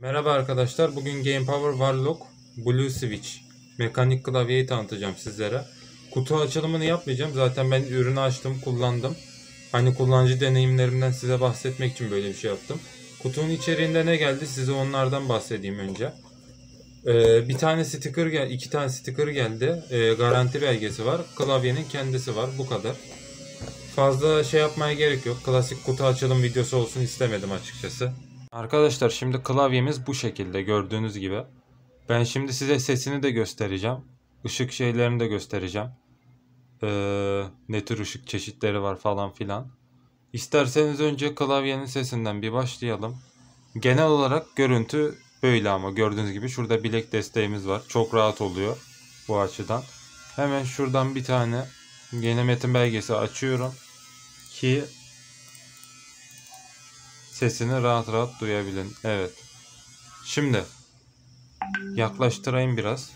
Merhaba arkadaşlar. Bugün Game Power Warlock Blue Switch mekanik klavyeyi tanıtacağım sizlere. Kutu açılımını yapmayacağım. Zaten ben ürünü açtım, kullandım. Hani kullanıcı deneyimlerimden size bahsetmek için böyle bir şey yaptım. Kutunun içeriğinde ne geldi? Size onlardan bahsedeyim önce. Bir tane sticker geldi, iki tane sticker geldi. Garanti belgesi var. Klavyenin kendisi var. Bu kadar. Fazla şey yapmaya gerek yok. Klasik kutu açılım videosu olsun istemedim açıkçası. Arkadaşlar şimdi klavyemiz bu şekilde gördüğünüz gibi. Ben şimdi size sesini de göstereceğim. Işık şeylerini de göstereceğim. Ne tür ışık çeşitleri var falan filan. İsterseniz önce klavyenin sesinden bir başlayalım. Genel olarak görüntü böyle ama gördüğünüz gibi şurada bilek desteğimiz var. Çok rahat oluyor bu açıdan. Hemen şuradan bir tane yeni metin belgesi açıyorum ki sesini rahat rahat duyabilin. Evet. Şimdi yaklaştırayım biraz.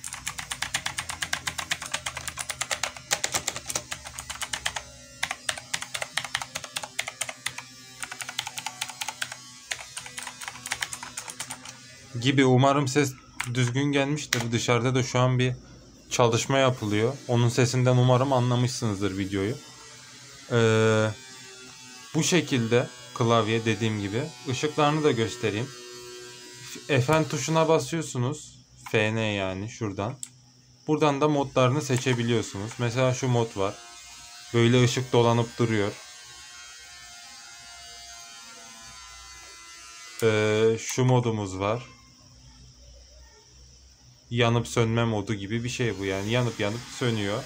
Gibi umarım ses düzgün gelmiştir. Dışarıda da şu an bir çalışma yapılıyor. Onun sesinden umarım anlamışsınızdır videoyu. Bu şekilde klavye dediğim gibi. Işıklarını da göstereyim. Fn tuşuna basıyorsunuz. Fn yani şuradan. Buradan da modlarını seçebiliyorsunuz. Mesela şu mod var. Böyle ışık dolanıp duruyor. Şu modumuz var. Yanıp sönme modu gibi bir şey bu, yani yanıp yanıp sönüyor.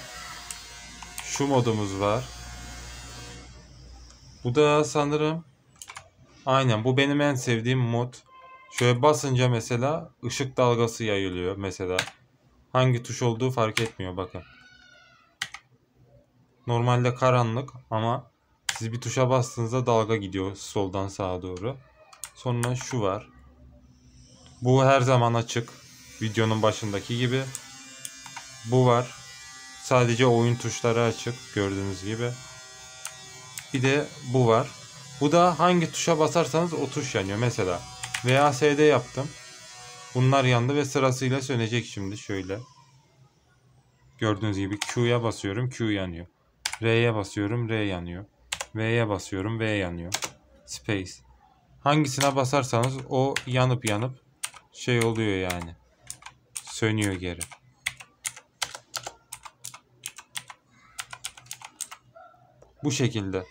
Şu modumuz var. Bu da sanırım aynen bu benim en sevdiğim mod. Şöyle basınca mesela ışık dalgası yayılıyor mesela. Hangi tuş olduğu fark etmiyor, bakın. Normalde karanlık ama siz bir tuşa bastığınızda dalga gidiyor soldan sağa doğru. Sonra şu var. Bu her zaman açık. Videonun başındaki gibi. Bu var. Sadece oyun tuşları açık gördüğünüz gibi. Bir de bu var. Bu da hangi tuşa basarsanız o tuş yanıyor. Mesela VASD yaptım. Bunlar yandı ve sırasıyla sönecek şimdi şöyle. Gördüğünüz gibi Q'ya basıyorum, Q yanıyor. R'ye basıyorum, R yanıyor. V'ye basıyorum, V yanıyor. Space. Hangisine basarsanız o yanıp yanıp şey oluyor yani. Sönüyor geri. Bu şekilde.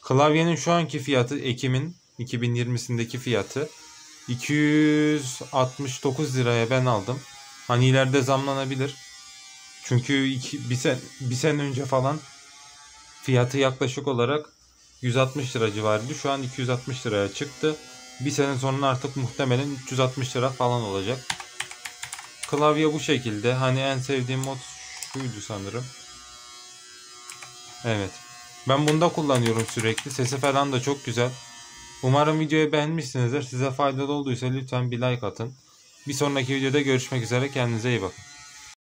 Klavyenin şu anki fiyatı, Ekim'in 2020'sindeki fiyatı 269 liraya ben aldım. Hani ileride zamlanabilir. Çünkü bir sene önce falan fiyatı yaklaşık olarak 160 lira civarıydı. Şu an 260 liraya çıktı. Bir sene sonra artık muhtemelen 360 lira falan olacak. Klavye bu şekilde. Hani en sevdiğim mod şuydu sanırım. Evet. Ben bunda kullanıyorum sürekli. Sesi falan da çok güzel. Umarım videoyu beğenmişsinizdir. Size faydalı olduysa lütfen bir like atın. Bir sonraki videoda görüşmek üzere. Kendinize iyi bakın.